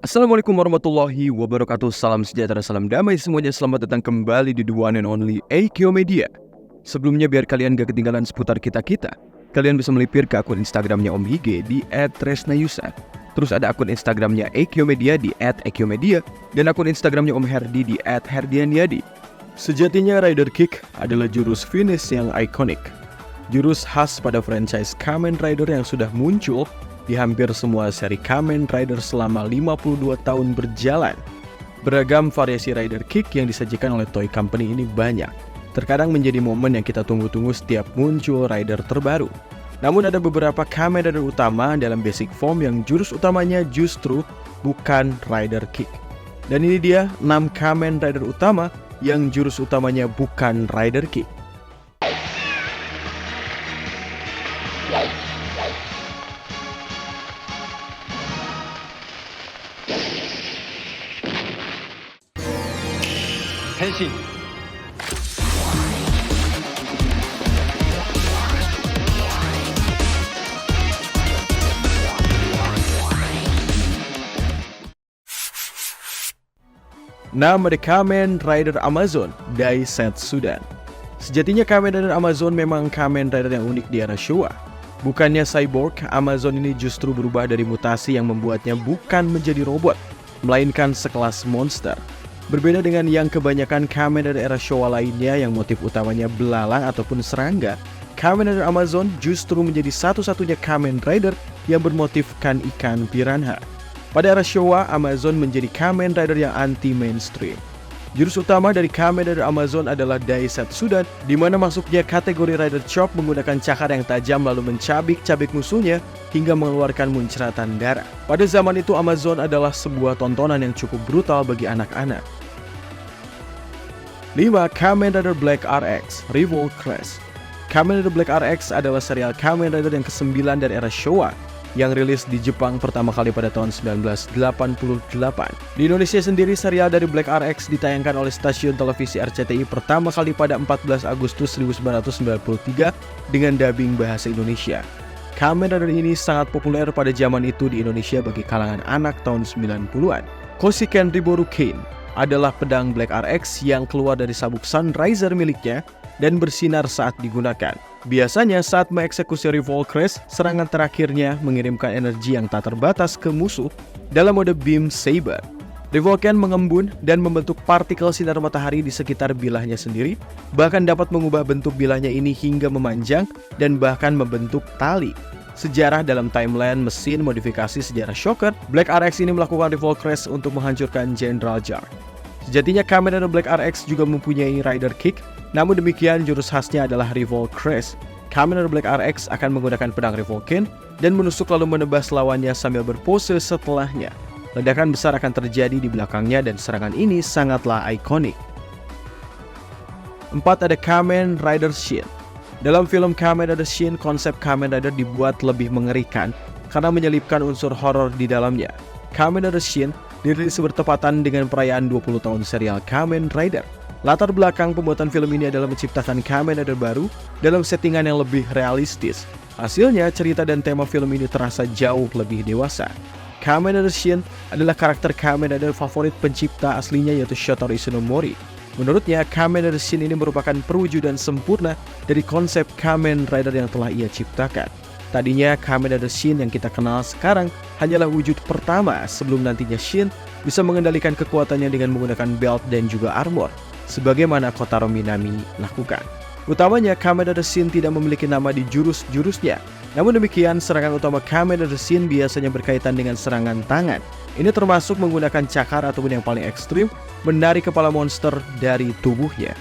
Assalamualaikum warahmatullahi wabarakatuh. Salam sejahtera, salam damai semuanya. Selamat datang kembali di The One and Only AQ Media. Sebelumnya biar kalian gak ketinggalan seputar kita-kita, kalian bisa melipir ke akun Instagramnya Om Hige di @tresnayusa. Terus ada akun Instagramnya AQ Media di @AQ dan akun Instagramnya Om Herdi di @herdianyadi. Sejatinya Rider Kick adalah jurus finish yang ikonik. Jurus khas pada franchise Kamen Rider yang sudah muncul di hampir semua seri Kamen Rider selama 52 tahun berjalan. Beragam variasi Rider Kick yang disajikan oleh Toei Company ini banyak. Terkadang menjadi momen yang kita tunggu-tunggu setiap muncul rider terbaru. Namun ada beberapa Kamen Rider utama dalam basic form yang jurus utamanya justru bukan Rider Kick. Dan ini dia 6 Kamen Rider utama yang jurus utamanya bukan Rider Kick. Henshin. Nama The Kamen Rider Amazon, Daisetsudan. Sejatinya Kamen Rider Amazon memang Kamen Rider yang unik di era Showa. Bukannya cyborg, Amazon ini justru berubah dari mutasi yang membuatnya bukan menjadi robot, melainkan sekelas monster. Berbeda dengan yang kebanyakan Kamen Rider era Showa lainnya yang motif utamanya belalang ataupun serangga, Kamen Rider Amazon justru menjadi satu-satunya Kamen Rider yang bermotifkan ikan piranha. Pada era Showa, Amazon menjadi Kamen Rider yang anti-mainstream. Jurus utama dari Kamen Rider Amazon adalah Daisetsudan, di mana masuknya kategori Rider Chop menggunakan cakar yang tajam lalu mencabik-cabik musuhnya hingga mengeluarkan muncratan darah. Pada zaman itu Amazon adalah sebuah tontonan yang cukup brutal bagi anak-anak. 5. Kamen Rider Black RX Revolt Crest. Kamen Rider Black RX adalah serial Kamen Rider yang ke-9 dari era Showa yang rilis di Jepang pertama kali pada tahun 1988. Di Indonesia sendiri, serial dari Black RX ditayangkan oleh stasiun televisi RCTI pertama kali pada 14 Agustus 1993 dengan dubbing bahasa Indonesia. Kamen Rider ini sangat populer pada zaman itu di Indonesia bagi kalangan anak tahun 90-an. Koshiken Riboru Kane adalah pedang Black RX yang keluar dari sabuk Sunriser miliknya dan bersinar saat digunakan. Biasanya saat mengeksekusi Revolt Crest, serangan terakhirnya mengirimkan energi yang tak terbatas ke musuh dalam mode Beam Saber. Revolcan mengembun dan membentuk partikel sinar matahari di sekitar bilahnya sendiri, bahkan dapat mengubah bentuk bilahnya ini hingga memanjang dan bahkan membentuk tali. Sejarah dalam timeline mesin modifikasi sejarah Shocker, Black RX ini melakukan Revolt Crest untuk menghancurkan General Jar. Sejatinya Kamen Rider Black RX juga mempunyai Rider Kick, namun demikian jurus khasnya adalah Revolt Crest. Kamen Rider Black RX akan menggunakan pedang Revolcan dan menusuk lalu menebas lawannya sambil berpose setelahnya. Ledakan besar akan terjadi di belakangnya dan serangan ini sangatlah ikonik. 4. Ada Kamen Rider Shin. Dalam film Kamen Rider Shin, konsep Kamen Rider dibuat lebih mengerikan karena menyelipkan unsur horor di dalamnya. Kamen Rider Shin dirilis bertepatan dengan perayaan 20 tahun serial Kamen Rider. Latar belakang pembuatan film ini adalah menciptakan Kamen Rider baru dalam settingan yang lebih realistis. Hasilnya, cerita dan tema film ini terasa jauh lebih dewasa. Kamen Rider Shin adalah karakter Kamen Rider favorit pencipta aslinya yaitu Shotaro Ishinomori. Menurutnya, Kamen Rider Shin ini merupakan perwujudan sempurna dari konsep Kamen Rider yang telah ia ciptakan. Tadinya Kamen Rider Shin yang kita kenal sekarang hanyalah wujud pertama sebelum nantinya Shin bisa mengendalikan kekuatannya dengan menggunakan belt dan juga armor, sebagaimana Kotaro Minami lakukan. Utamanya, Kamen Rider Shin tidak memiliki nama di jurus-jurusnya. Namun demikian, serangan utama Kamen Rider Shin biasanya berkaitan dengan serangan tangan. Ini termasuk menggunakan cakar ataupun yang paling ekstrim, menarik kepala monster dari tubuhnya.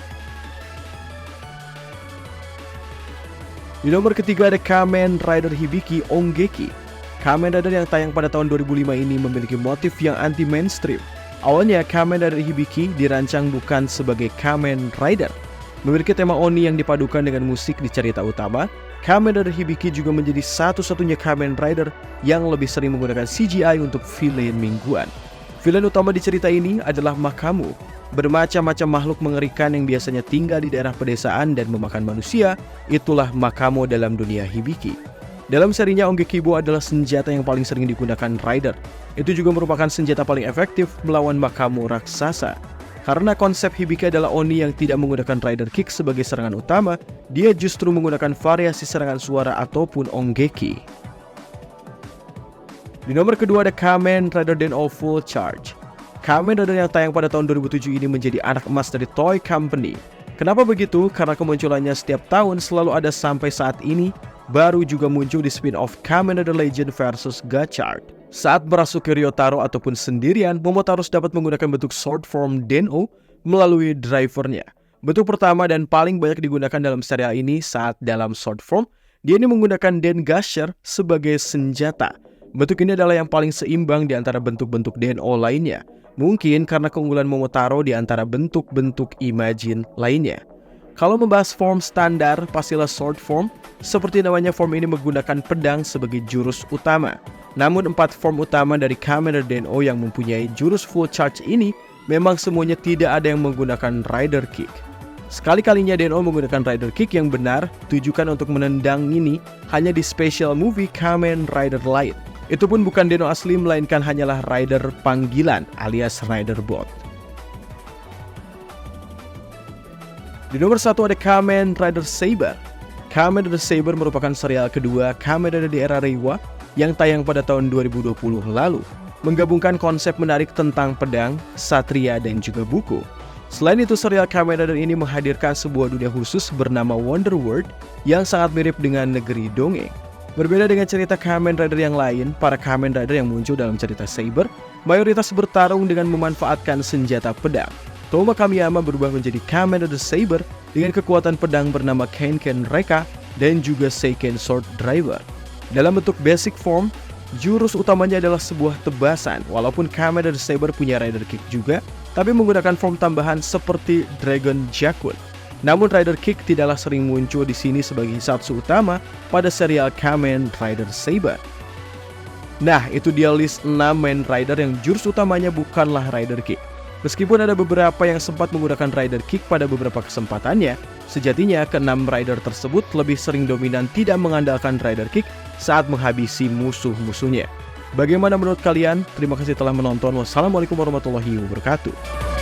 Di nomor ketiga ada Kamen Rider Hibiki Ongeki. Kamen Rider yang tayang pada tahun 2005 ini memiliki motif yang anti-mainstream. Awalnya, Kamen Rider Hibiki dirancang bukan sebagai Kamen Rider. Memiliki tema Oni yang dipadukan dengan musik di cerita utama, Kamen Rider Hibiki juga menjadi satu-satunya Kamen Rider yang lebih sering menggunakan CGI untuk villain mingguan. Villain utama di cerita ini adalah Makamu, bermacam-macam makhluk mengerikan yang biasanya tinggal di daerah pedesaan dan memakan manusia. Itulah Makamu dalam dunia Hibiki. Dalam serinya, Ongekibo adalah senjata yang paling sering digunakan Rider. Itu juga merupakan senjata paling efektif melawan Makamo raksasa. Karena konsep Hibiki adalah Oni yang tidak menggunakan Rider Kick sebagai serangan utama, dia justru menggunakan variasi serangan suara ataupun Ongeki. Di nomor kedua ada Kamen Rider Den-O Full Charge. Kamen Rider yang tayang pada tahun 2007 ini menjadi anak emas dari Toei Company. Kenapa begitu? Karena kemunculannya setiap tahun selalu ada sampai saat ini, baru juga muncul di spin-off Kamen Rider Legend vs Gachard. Saat merasuki Ryotaro ataupun sendirian, Momotaro dapat menggunakan bentuk short form Den-O melalui drivernya. Bentuk pertama dan paling banyak digunakan dalam serial ini saat dalam short form, dia ini menggunakan Den Gasher sebagai senjata. Bentuk ini adalah yang paling seimbang di antara bentuk-bentuk Den-O lainnya. Mungkin karena keunggulan Momotaro di antara bentuk-bentuk Imagine lainnya. Kalau membahas form standar, pastilah short form. Seperti namanya, form ini menggunakan pedang sebagai jurus utama. Namun 4 form utama dari Kamen Rider Den-O yang mempunyai jurus full charge ini memang semuanya tidak ada yang menggunakan Rider Kick. Sekali-kalinya Den-O menggunakan Rider Kick yang benar, tujukan untuk menendang ini hanya di special movie Kamen Rider Light. Itu pun bukan Den-O asli, melainkan hanyalah Rider panggilan alias Rider Bot. Di nomor 1 ada Kamen Rider Saber. Kamen Rider Saber merupakan serial kedua Kamen Rider di era Reiwa yang tayang pada tahun 2020 lalu, menggabungkan konsep menarik tentang pedang, satria, dan juga buku. Selain itu, serial Kamen Rider ini menghadirkan sebuah dunia khusus bernama Wonder World yang sangat mirip dengan negeri dongeng. Berbeda dengan cerita Kamen Rider yang lain, para Kamen Rider yang muncul dalam cerita Saber mayoritas bertarung dengan memanfaatkan senjata pedang. Toma Kamiyama berubah menjadi Kamen Rider Saber dengan kekuatan pedang bernama Kenken Reka dan juga Seiken Sword Driver. Dalam bentuk basic form, jurus utamanya adalah sebuah tebasan. Walaupun Kamen Rider Saber punya Rider Kick juga, tapi menggunakan form tambahan seperti Dragon Jakun. Namun Rider Kick tidaklah sering muncul di sini sebagai satsu utama pada serial Kamen Rider Saber. Nah, itu dia list 6 main Rider yang jurus utamanya bukanlah Rider Kick. Meskipun ada beberapa yang sempat menggunakan Rider Kick pada beberapa kesempatannya, sejatinya ke-6 Rider tersebut lebih sering dominan tidak mengandalkan Rider Kick saat menghabisi musuh-musuhnya. Bagaimana menurut kalian? Terima kasih telah menonton. Wassalamualaikum warahmatullahi wabarakatuh.